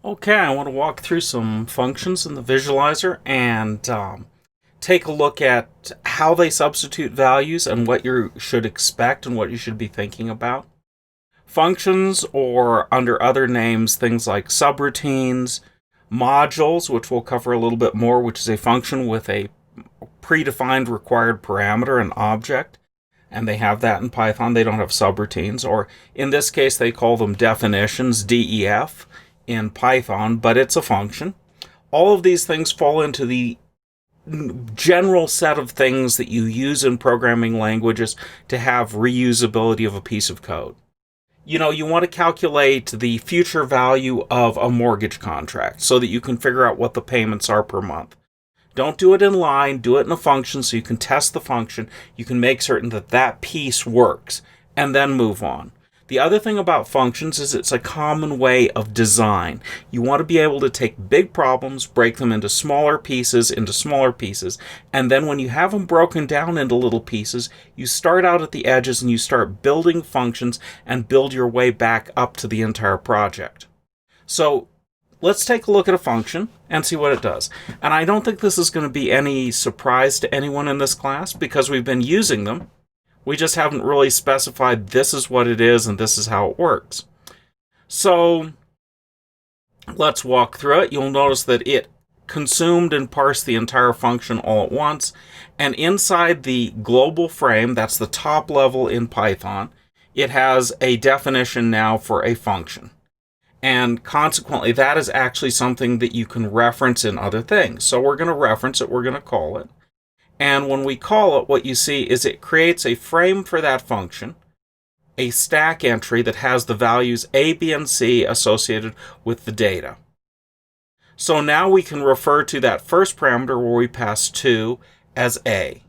Okay, I want to walk through some functions in the visualizer and take a look at how they substitute values and what you should expect and what you should be thinking about. Functions, or under other names, things like subroutines, modules, which we'll cover a little bit more, which is a function with a predefined required parameter, an object, and they have that in Python. They don't have subroutines, or in this case, they call them definitions, DEF, in Python, but it's a function. All of these things fall into the general set of things that you use in programming languages to have reusability of a piece of code. You know, you want to calculate the future value of a mortgage contract so that you can figure out what the payments are per month. Don't do it in line, do it in a function so you can test the function. You can make certain that that piece works and then move on. The other thing about functions is it's a common way of design. You want to be able to take big problems, break them into smaller pieces, and then when you have them broken down into little pieces, you start out at the edges and you start building functions and build your way back up to the entire project. So let's take a look at a function and see what it does. And I don't think this is going to be any surprise to anyone in this class because we've been using them. We just haven't really specified this is what it is and this is how it works. So let's walk through it. You'll notice that it consumed and parsed the entire function all at once. And inside the global frame, that's the top level in Python, it has a definition now for a function. And consequently, that is actually something that you can reference in other things. So we're going to reference it, we're going to call it. And when we call it, what you see is it creates a frame for that function, a stack entry that has the values A, B, and C associated with the data. So now we can refer to that first parameter where we pass 2 as A.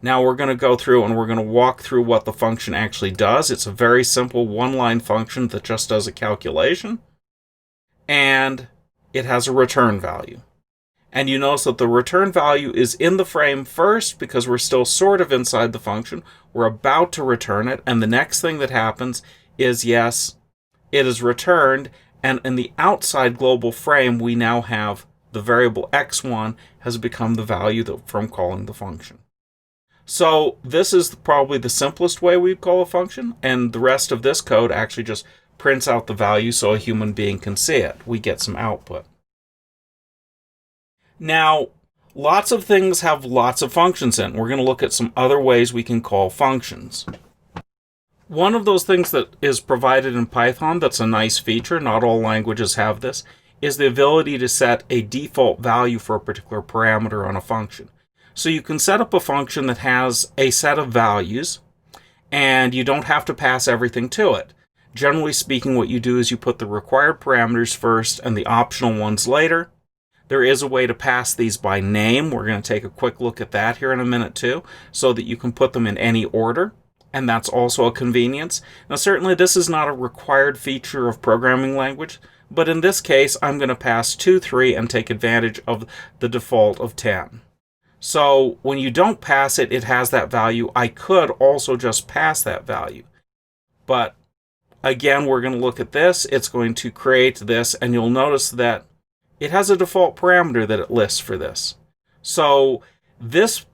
Now we're going to go through and we're going to walk through what the function actually does. It's a very simple one-line function that just does a calculation. And it has a return value. And you notice that the return value is in the frame first because we're still sort of inside the function. We're about to return it. And the next thing that happens is, yes, it is returned. And in the outside global frame, we now have the variable x1 has become the value from calling the function. So this is probably the simplest way we'd call a function. And the rest of this code actually just prints out the value so a human being can see it. We get some output. Now, lots of things have lots of functions in. We're going to look at some other ways we can call functions. One of those things that is provided in Python that's a nice feature, not all languages have this, is the ability to set a default value for a particular parameter on a function. So you can set up a function that has a set of values, and you don't have to pass everything to it. Generally speaking, what you do is you put the required parameters first and the optional ones later. There is a way to pass these by name. We're going to take a quick look at that here in a minute too, so that you can put them in any order, and that's also a convenience. Now certainly this is not a required feature of programming language, but in this case I'm going to pass 2, 3 and take advantage of the default of 10. So when you don't pass it, it has that value. I could also just pass that value. But again, we're going to look at this. It's going to create this, and you'll notice that it has a default parameter that it lists for this. So this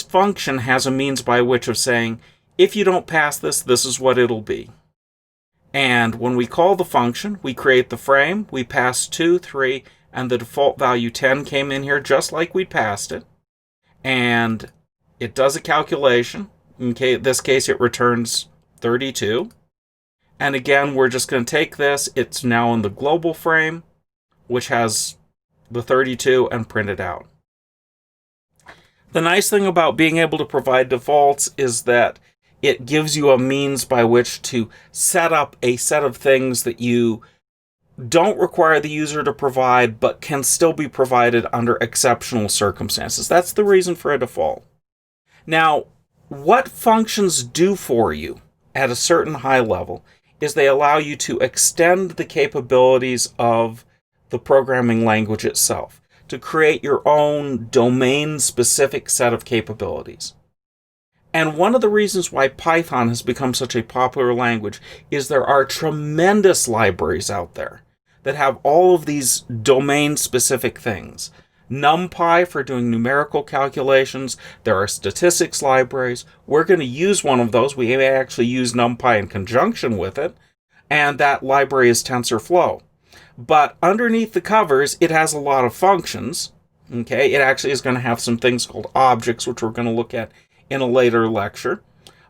function has a means by which of saying, if you don't pass this, this is what it'll be. And when we call the function, we create the frame, we pass 2, 3, and the default value 10 came in here just like we passed it. And it does a calculation. In this case, it returns 32. And again, we're just going to take this. It's now in the global frame, which has the 32, and print it out. The nice thing about being able to provide defaults is that it gives you a means by which to set up a set of things that you don't require the user to provide, but can still be provided under exceptional circumstances. That's the reason for a default. Now, what functions do for you at a certain high level is they allow you to extend the capabilities of the programming language itself, to create your own domain-specific set of capabilities. And one of the reasons why Python has become such a popular language is there are tremendous libraries out there that have all of these domain-specific things. NumPy for doing numerical calculations. There are statistics libraries. We're going to use one of those. We may actually use NumPy in conjunction with it, and that library is TensorFlow. But underneath the covers, it has a lot of functions. Okay, it actually is going to have some things called objects, which we're going to look at in a later lecture.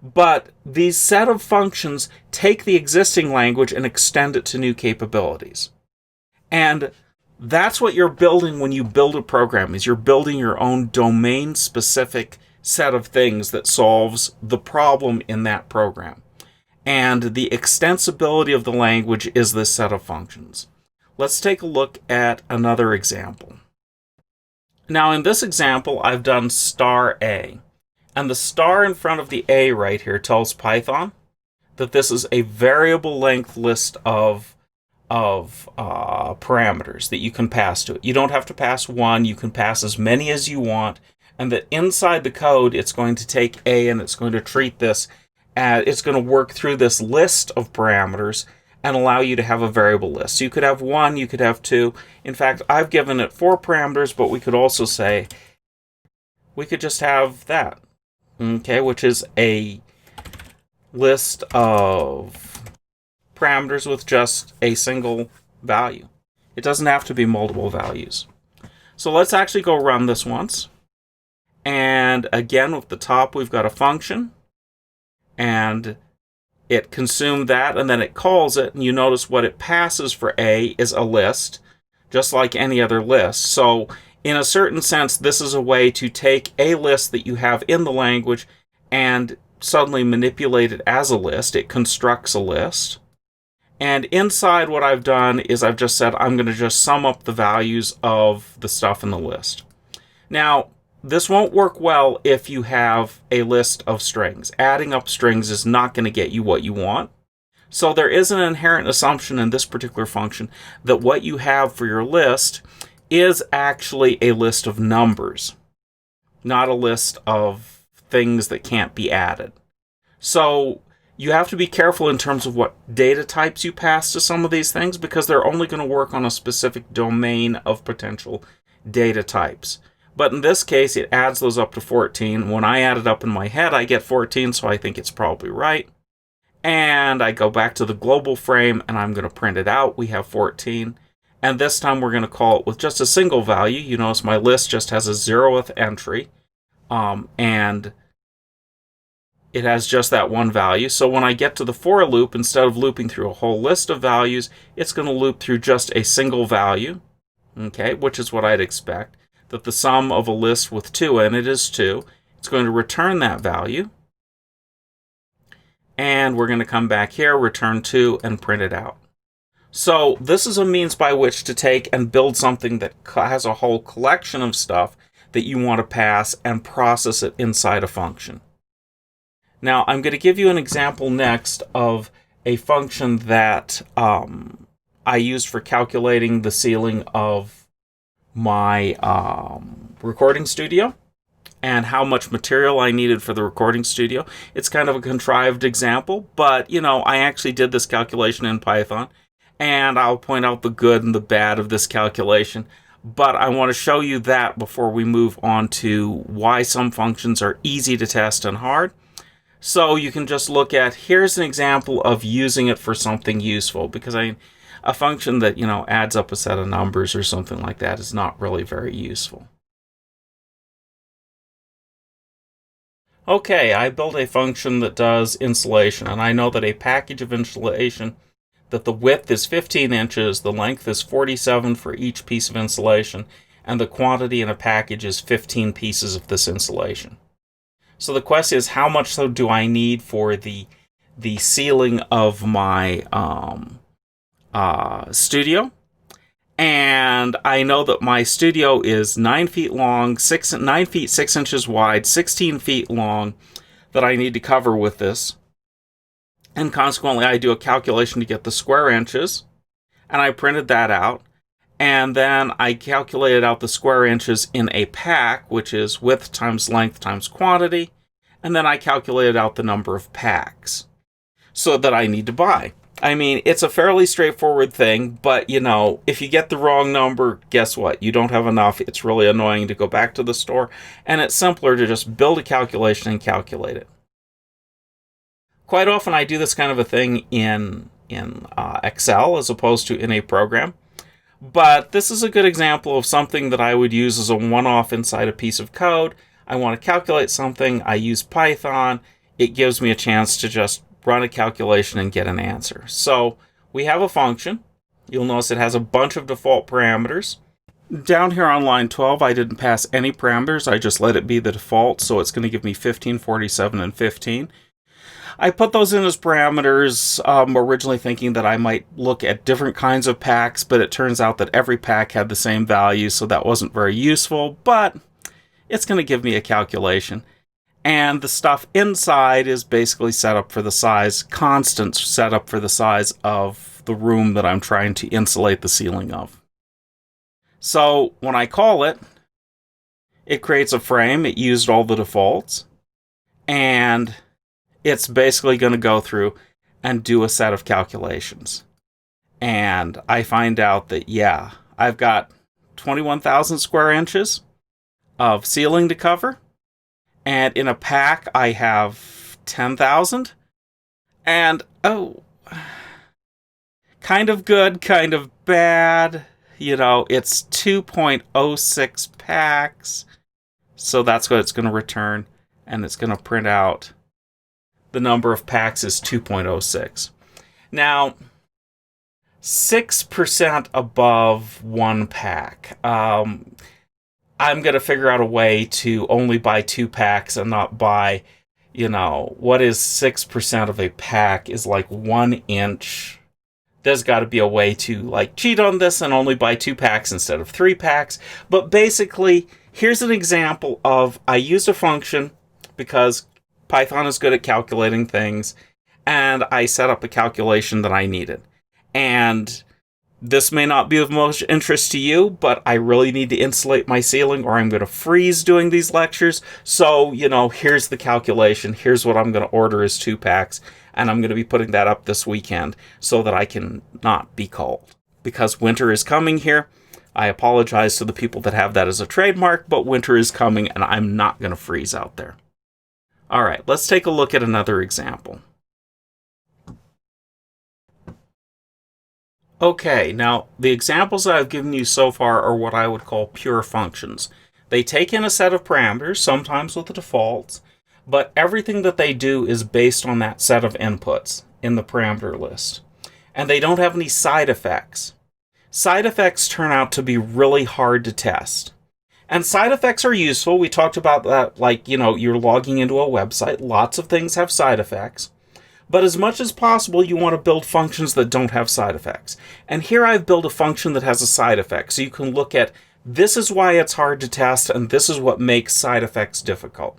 But these set of functions take the existing language and extend it to new capabilities. And that's what you're building when you build a program, is you're building your own domain-specific set of things that solves the problem in that program. And the extensibility of the language is this set of functions. Let's take a look at another example. Now, in this example, I've done star A. And the star in front of the A right here tells Python that this is a variable length list of parameters that you can pass to it. You don't have to pass one. You can pass as many as you want. And that inside the code, it's going to take A and it's going to treat this as it's going to work through this list of parameters and allow you to have a variable list. So you could have one, you could have two. In fact, I've given it 4 parameters, but we could also say, we could just have that, okay, which is a list of parameters with just a single value. It doesn't have to be multiple values. So let's actually go run this once. And again, with the top, we've got a function. And it consumed that, and then it calls it, and you notice what it passes for A is a list, just like any other list. So in a certain sense, this is a way to take a list that you have in the language and suddenly manipulate it as a list. It constructs a list. And inside what I've done is I've just said I'm going to just sum up the values of the stuff in the list. Now, this won't work well if you have a list of strings. Adding up strings is not going to get you what you want. So there is an inherent assumption in this particular function that what you have for your list is actually a list of numbers, not a list of things that can't be added. So you have to be careful in terms of what data types you pass to some of these things, because they're only going to work on a specific domain of potential data types. But in this case, it adds those up to 14. When I add it up in my head, I get 14, so I think it's probably right. And I go back to the global frame, and I'm going to print it out. We have 14. And this time, we're going to call it with just a single value. You notice my list just has a 0th entry. And it has just that one value. So when I get to the for loop, instead of looping through a whole list of values, it's going to loop through just a single value, okay, which is what I'd expect. That the sum of a list with 2 in it is 2. It's going to return that value. And we're going to come back here, return 2, and print it out. So this is a means by which to take and build something that has a whole collection of stuff that you want to pass and process it inside a function. Now, I'm going to give you an example next of a function that I used for calculating the ceiling of my recording studio and how much material I needed for the recording studio. It's kind of a contrived example, but, you know, I actually did this calculation in Python, and I'll point out the good and the bad of this calculation. But I want to show you that before we move on to why some functions are easy to test and hard. So you can just look at, here's an example of using it for something useful, because a function that, you know, adds up a set of numbers or something like that is not really very useful. Okay, I built a function that does insulation, and I know that a package of insulation, that the width is 15 inches, the length is 47 for each piece of insulation, and the quantity in a package is 15 pieces of this insulation. So the question is, how much do I need for the ceiling of my studio? And I know that my studio is 9 feet long, 9 feet 6 inches wide, 16 feet long, that I need to cover with this. And consequently, I do a calculation to get the square inches, and I printed that out. And then I calculated out the square inches in a pack, which is width times length times quantity. And then I calculated out the number of packs so that I need to buy. I mean, it's a fairly straightforward thing, but if you get the wrong number, guess what? You don't have enough. It's really annoying to go back to the store, and it's simpler to just build a calculation and calculate it. Quite often I do this kind of a thing in Excel as opposed to in a program. But this is a good example of something that I would use as a one-off inside a piece of code. I want to calculate something. I use Python. It gives me a chance to just run a calculation and get an answer. So we have a function. You'll notice it has a bunch of default parameters. Down here on line 12, I didn't pass any parameters. I just let it be the default. So it's going to give me 15, 47, and 15. I put those in as parameters, originally thinking that I might look at different kinds of packs, but it turns out that every pack had the same value, so that wasn't very useful, but it's going to give me a calculation. And the stuff inside is basically set up for the size, constant set up for the size of the room that I'm trying to insulate the ceiling of. So when I call it, it creates a frame. It used all the defaults, and it's basically going to go through and do a set of calculations. And I find out that, yeah, I've got 21,000 square inches of ceiling to cover. And in a pack, I have 10,000. And, kind of good, kind of bad. It's 2.06 packs. So that's what it's going to return. And it's going to print out the number of packs is 2.06. Now, 6% above one pack. I'm going to figure out a way to only buy 2 packs and not buy, what is 6% of a pack is like 1 inch. There's got to be a way to cheat on this and only buy 2 packs instead of 3 packs. But basically, here's an example of I used a function because Python is good at calculating things, and I set up a calculation that I needed. And this may not be of much interest to you, but I really need to insulate my ceiling or I'm going to freeze doing these lectures. So, here's the calculation. Here's what I'm going to order as 2 packs, and I'm going to be putting that up this weekend so that I can not be cold. Because winter is coming here. I apologize to the people that have that as a trademark, but winter is coming and I'm not going to freeze out there. All right, let's take a look at another example. Okay, now the examples that I've given you so far are what I would call pure functions. They take in a set of parameters, sometimes with the defaults, but everything that they do is based on that set of inputs in the parameter list. And they don't have any side effects. Side effects turn out to be really hard to test. And side effects are useful. We talked about that, you're logging into a website. Lots of things have side effects. But as much as possible, you want to build functions that don't have side effects. And here I've built a function that has a side effect. So you can look at, this is why it's hard to test, and this is what makes side effects difficult.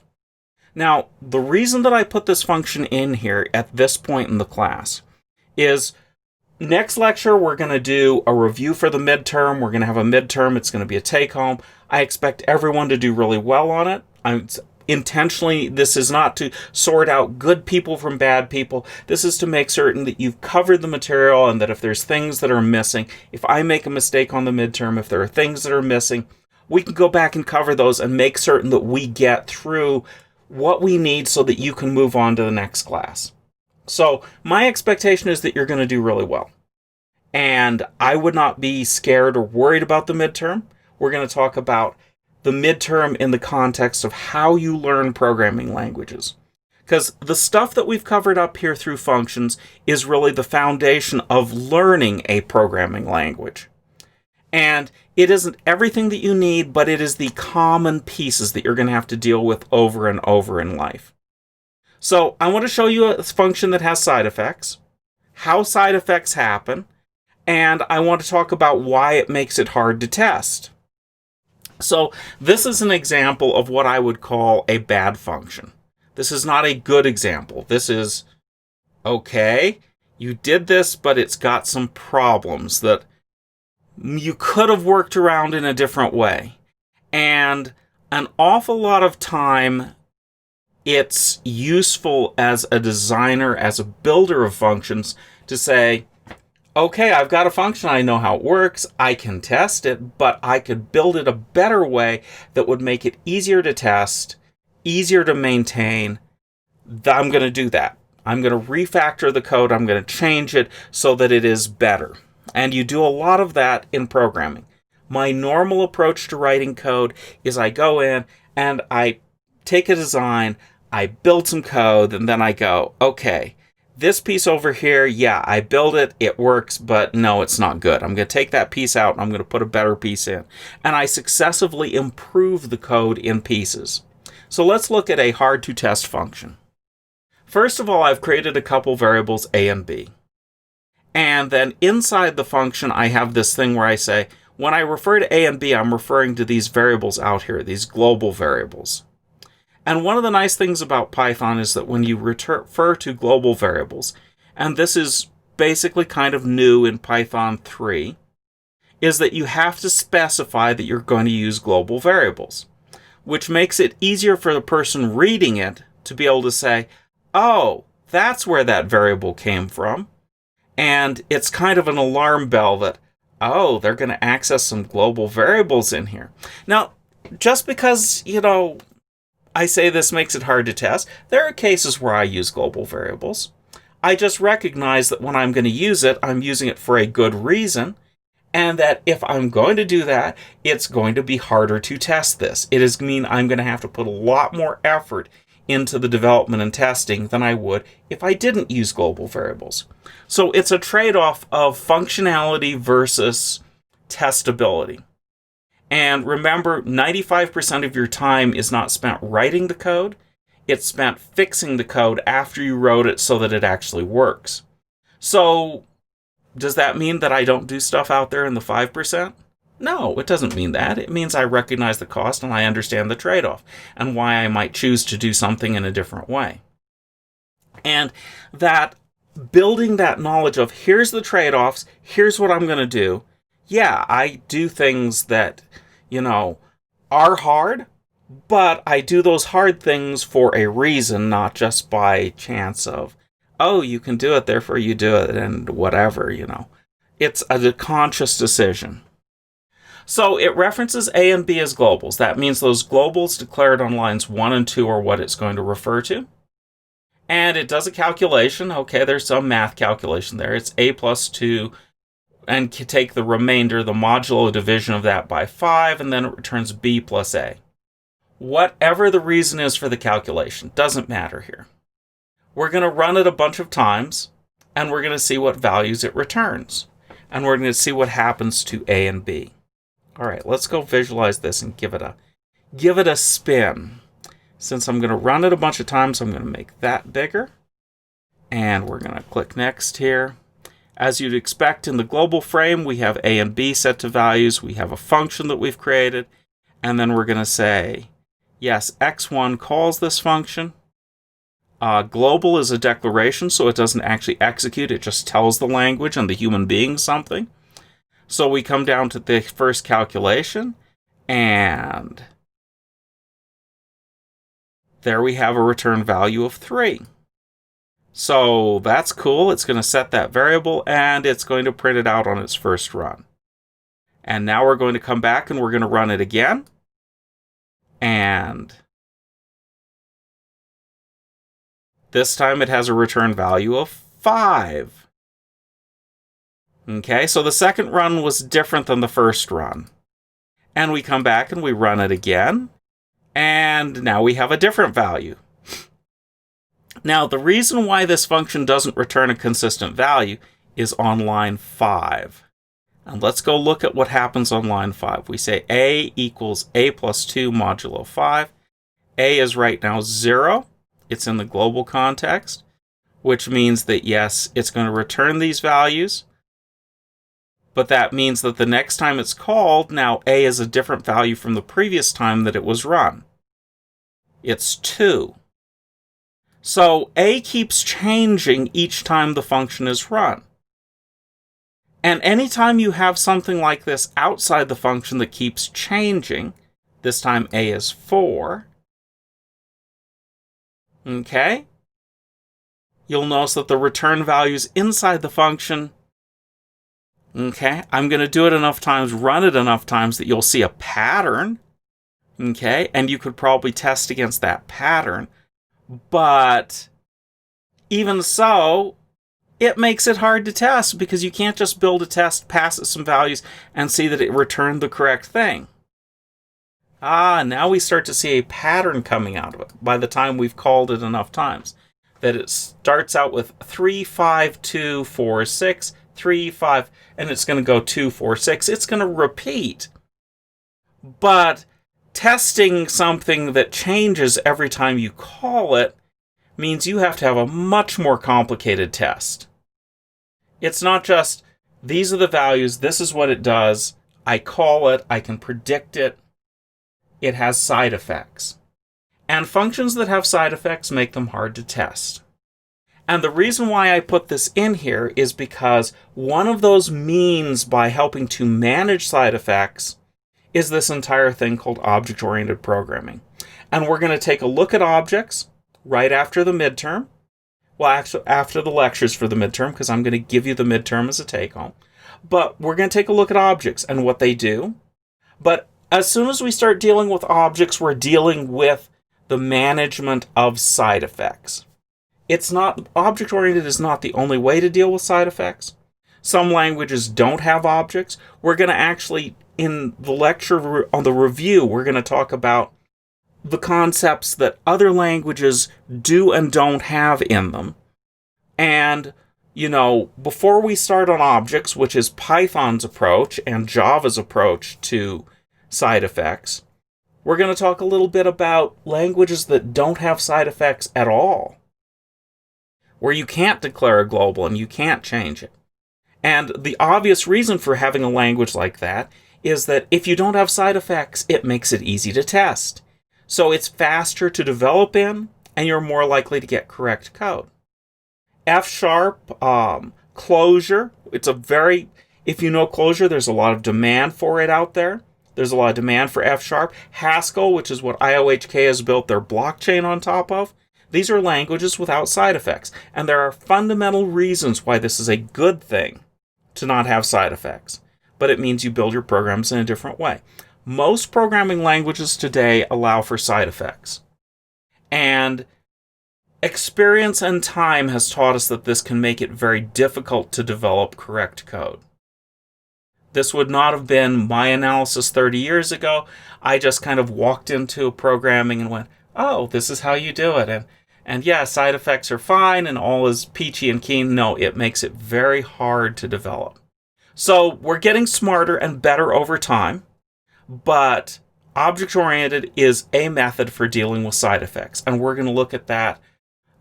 Now, the reason that I put this function in here at this point in the class is next lecture, we're going to do a review for the midterm. We're going to have a midterm. It's going to be a take-home. I expect everyone to do really well on it. Intentionally, this is not to sort out good people from bad people. This is to make certain that you've covered the material and that if there's things that are missing, if I make a mistake on the midterm, if there are things that are missing, we can go back and cover those and make certain that we get through what we need so that you can move on to the next class. So my expectation is that you're going to do really well. And I would not be scared or worried about the midterm. We're going to talk about the midterm in the context of how you learn programming languages. Because the stuff that we've covered up here through functions is really the foundation of learning a programming language. And it isn't everything that you need, but it is the common pieces that you're going to have to deal with over and over in life. So I want to show you a function that has side effects, how side effects happen, and I want to talk about why it makes it hard to test. So this is an example of what I would call a bad function. This is not a good example. This is, okay, you did this, but it's got some problems that you could have worked around in a different way. And an awful lot of time, it's useful as a designer, as a builder of functions, to say, okay, I've got a function, I know how it works, I can test it, but I could build it a better way that would make it easier to test, easier to maintain. I'm going to do that. I'm going to refactor the code, I'm going to change it so that it is better. And you do a lot of that in programming. My normal approach to writing code is I go in and I take a design, I build some code, and then I go, okay, this piece over here, yeah, I build it, it works, but no, it's not good. I'm going to take that piece out and I'm going to put a better piece in. And I successively improve the code in pieces. So let's look at a hard to test function. First of all, I've created a couple variables A and B. And then inside the function, I have this thing where I say, when I refer to A and B, I'm referring to these variables out here, these global variables. And one of the nice things about Python is that when you refer to global variables, and this is basically kind of new in Python 3, is that you have to specify that you're going to use global variables, which makes it easier for the person reading it to be able to say, oh, that's where that variable came from. And it's kind of an alarm bell that, oh, they're going to access some global variables in here. Now, just because, I say this makes it hard to test, there are cases where I use global variables. I just recognize that when I'm going to use it, I'm using it for a good reason, and that if I'm going to do that, it's going to be harder to test this. It is mean I'm going to have to put a lot more effort into the development and testing than I would if I didn't use global variables. So it's a trade-off of functionality versus testability. And remember, 95% of your time is not spent writing the code, it's spent fixing the code after you wrote it so that it actually works. So, does that mean that I don't do stuff out there in the 5%? No, it doesn't mean that. It means I recognize the cost and I understand the trade-off and why I might choose to do something in a different way. And that building that knowledge of here's the trade-offs, here's what I'm going to do. Yeah, I do things that, are hard, but I do those hard things for a reason, not just by chance of, oh, you can do it, therefore you do it, and whatever, It's a conscious decision. So it references A and B as globals. That means those globals declared on lines 1 and 2 are what it's going to refer to. And it does a calculation. Okay, there's some math calculation there. It's A plus 2, and take the remainder, the modulo division of that by 5, and then it returns B plus A. Whatever the reason is for the calculation, doesn't matter here. We're going to run it a bunch of times, and we're going to see what values it returns. And we're going to see what happens to A and B. All right, let's go visualize this and give it a spin. Since I'm going to run it a bunch of times, I'm going to make that bigger. And we're going to click next here. As you'd expect in the global frame, we have A and B set to values. We have a function that we've created. And then we're going to say, yes, x1 calls this function. Global is a declaration, so it doesn't actually execute. It just tells the language and the human being something. So we come down to the first calculation, and there we have a return value of 3. So that's cool. It's going to set that variable, and it's going to print it out on its first run. And now we're going to come back, and we're going to run it again. And this time it has a return value of 5. Okay, so the second run was different than the first run. And we come back and we run it again. And now we have a different value. Now, the reason why this function doesn't return a consistent value is on line 5. And let's go look at what happens on line 5. We say A equals A plus 2 modulo 5. A is right now 0. It's in the global context, which means that, yes, it's going to return these values. But that means that the next time it's called, now A is a different value from the previous time that it was run. It's 2. So A keeps changing each time the function is run. And anytime you have something like this outside the function that keeps changing, this time A is 4, okay? you'll notice that the return values inside the function, okay, I'm going to do it enough times, run it enough times that you'll see a pattern, okay, and you could probably test against that pattern. But even so, it makes it hard to test because you can't just build a test, pass it some values, and see that it returned the correct thing. Now we start to see a pattern coming out of it by the time we've called it enough times. That it starts out with 3, 5, 2, 4, 6, 3, 5, and it's going to go 2, 4, 6. It's going to repeat. But testing something that changes every time you call it means you have to have a much more complicated test. It's not just, these are the values, this is what it does, I call it, I can predict it. It has side effects. And functions that have side effects make them hard to test. And the reason why I put this in here is because one of those means by helping to manage side effects is this entire thing called object-oriented programming. And we're going to take a look at objects right after the midterm. Well, actually, after the lectures for the midterm, because I'm going to give you the midterm as a take-home. But we're going to take a look at objects and what they do. But as soon as we start dealing with objects, we're dealing with the management of side effects. It's not, object-oriented is not the only way to deal with side effects. Some languages don't have objects. We're going to actually, in the lecture on the review, we're going to talk about the concepts that other languages do and don't have in them. And, before we start on objects, which is Python's approach and Java's approach to side effects, we're going to talk a little bit about languages that don't have side effects at all, where you can't declare a global and you can't change it. And the obvious reason for having a language like that is that if you don't have side effects, it makes it easy to test. So it's faster to develop in, and you're more likely to get correct code. F#, Clojure, if you know Clojure, there's a lot of demand for it out there. There's a lot of demand for F#. Haskell, which is what IOHK has built their blockchain on top of. These are languages without side effects, and there are fundamental reasons why this is a good thing to not have side effects. But it means you build your programs in a different way. Most programming languages today allow for side effects. And experience and time has taught us that this can make it very difficult to develop correct code. This would not have been my analysis 30 years ago. I just kind of walked into programming and went, oh, this is how you do it. And yeah, side effects are fine and all is peachy and keen. No, it makes it very hard to develop. So we're getting smarter and better over time. But object-oriented is a method for dealing with side effects, and we're going to look at that.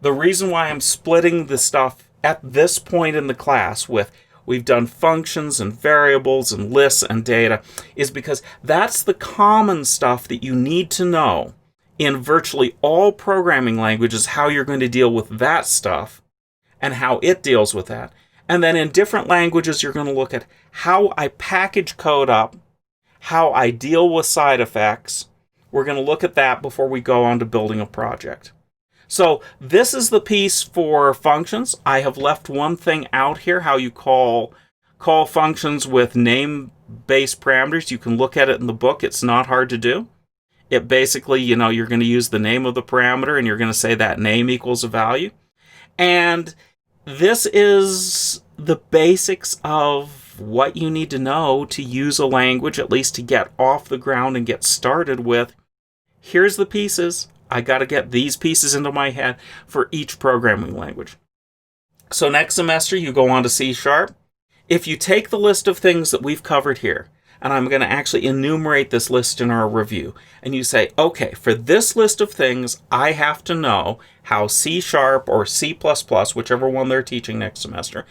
The reason why I'm splitting the stuff at this point in the class with we've done functions and variables and lists and data is because that's the common stuff that you need to know in virtually all programming languages, how you're going to deal with that stuff and how it deals with that. And then in different languages, you're going to look at how I package code up, how I deal with side effects. We're going to look at that before we go on to building a project. So this is the piece for functions. I have left one thing out here, how you call functions with name-based parameters. You can look at it in the book. It's not hard to do. It basically, you're going to use the name of the parameter and you're going to say that name equals a value. And this is the basics of what you need to know to use a language, at least to get off the ground and get started with. Here's the pieces. I got to get these pieces into my head for each programming language. So next semester, you go on to C#. If you take the list of things that we've covered here, and I'm going to actually enumerate this list in our review, and you say, okay, for this list of things, I have to know how C# or C++, whichever one they're teaching next semester,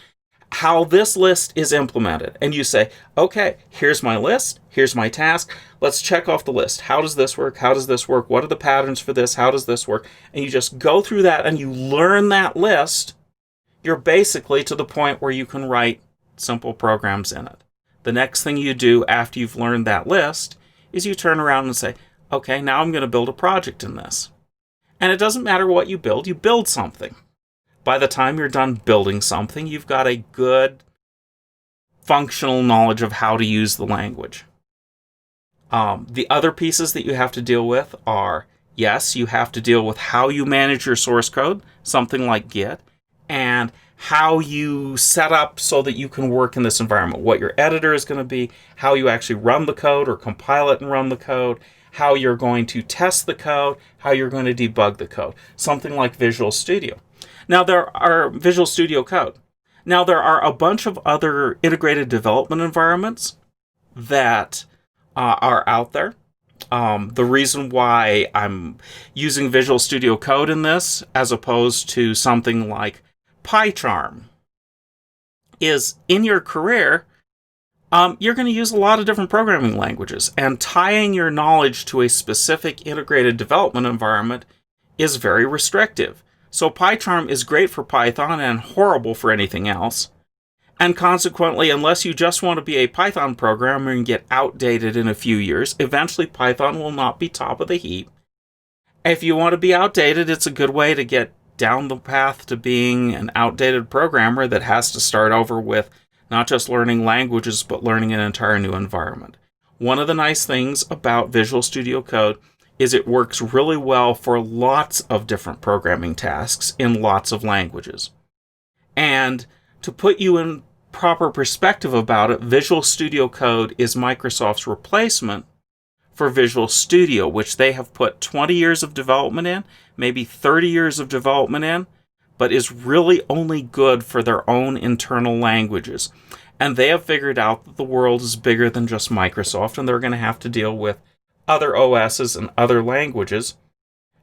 how this list is implemented. And you say, okay, here's my list, here's my task, let's check off the list. How does this work? How does this work? What are the patterns for this? How does this work? And you just go through that and you learn that list. You're basically to the point where you can write simple programs in it. The next thing you do after you've learned that list is you turn around and say, okay, now I'm going to build a project in this. And it doesn't matter what you build something. by the time you're done building something, you've got a good functional knowledge of how to use the language. The other pieces that you have to deal with are, yes, you have to deal with how you manage your source code, something like Git, and how you set up so that you can work in this environment, what your editor is going to be, how you actually run the code or compile it and run the code, how you're going to test the code, how you're going to debug the code, something like Visual Studio. Now, there are Visual Studio Code. Now, there are a bunch of other integrated development environments that are out there. The reason why I'm using Visual Studio Code in this, as opposed to something like PyCharm, is in your career, you're going to use a lot of different programming languages, and tying your knowledge to a specific integrated development environment is very restrictive. So PyCharm is great for Python and horrible for anything else. And consequently, unless you just want to be a Python programmer and get outdated in a few years, eventually Python will not be top of the heap. If you want to be outdated, it's a good way to get down the path to being an outdated programmer that has to start over with not just learning languages, but learning an entire new environment. One of the nice things about Visual Studio Code is it works really well for lots of different programming tasks in lots of languages. And to put you in proper perspective about it, Visual Studio Code is Microsoft's replacement for Visual Studio, which they have put 20 years of development in, maybe 30 years of development in, but is really only good for their own internal languages. And they have figured out that the world is bigger than just Microsoft, and they're going to have to deal with other OSs and other languages.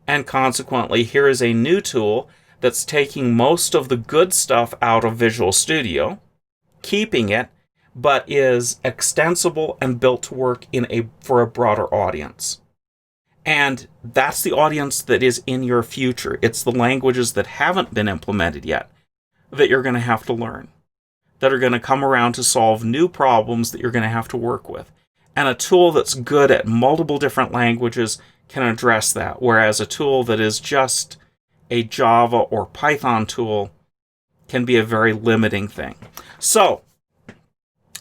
And consequently, here is a new tool that's taking most of the good stuff out of Visual Studio, keeping it, but is extensible and built to work for a broader audience. And that's the audience that is in your future. It's the languages that haven't been implemented yet that you're going to have to learn, that are going to come around to solve new problems that you're going to have to work with. And a tool that's good at multiple different languages can address that, whereas a tool that is just a Java or Python tool can be a very limiting thing. So,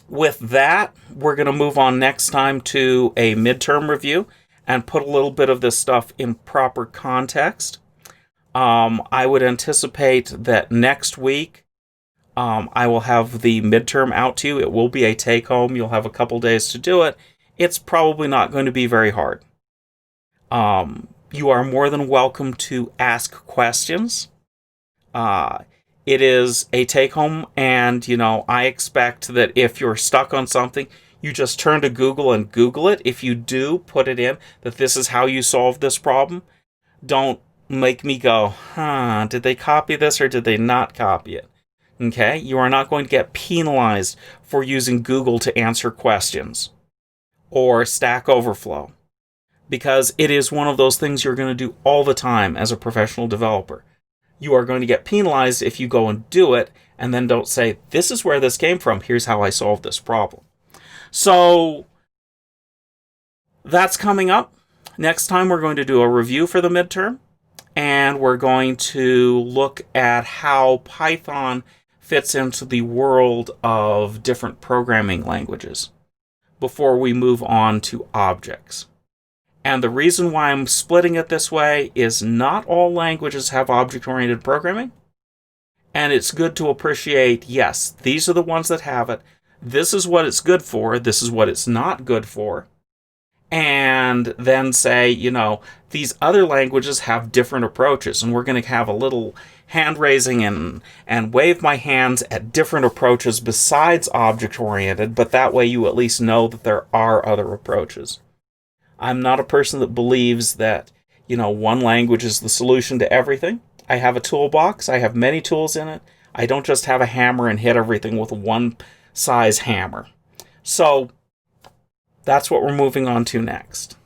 with that, we're going to move on next time to a midterm review and put a little bit of this stuff in proper context. I would anticipate that next week I will have the midterm out to you. It will be a take-home. You'll have a couple days to do it. It's probably not going to be very hard. You are more than welcome to ask questions. It is a take-home, and, I expect that if you're stuck on something, you just turn to Google and Google it. If you do put it in that this is how you solve this problem, don't make me go, did they copy this or did they not copy it? Okay? You are not going to get penalized for using Google to answer questions or Stack Overflow, because it is one of those things you're going to do all the time as a professional developer. You are going to get penalized if you go and do it and then don't say, this is where this came from, here's how I solved this problem. So that's coming up. Next time we're going to do a review for the midterm, and we're going to look at how Python fits into the world of different programming languages before we move on to objects. And the reason why I'm splitting it this way is not all languages have object-oriented programming. And it's good to appreciate, yes, these are the ones that have it. This is what it's good for. This is what it's not good for. And then say, these other languages have different approaches. And we're going to have a little hand-raising and wave my hands at different approaches besides object-oriented. But that way you at least know that there are other approaches. I'm not a person that believes that, one language is the solution to everything. I have a toolbox. I have many tools in it. I don't just have a hammer and hit everything with one size hammer. So that's what we're moving on to next.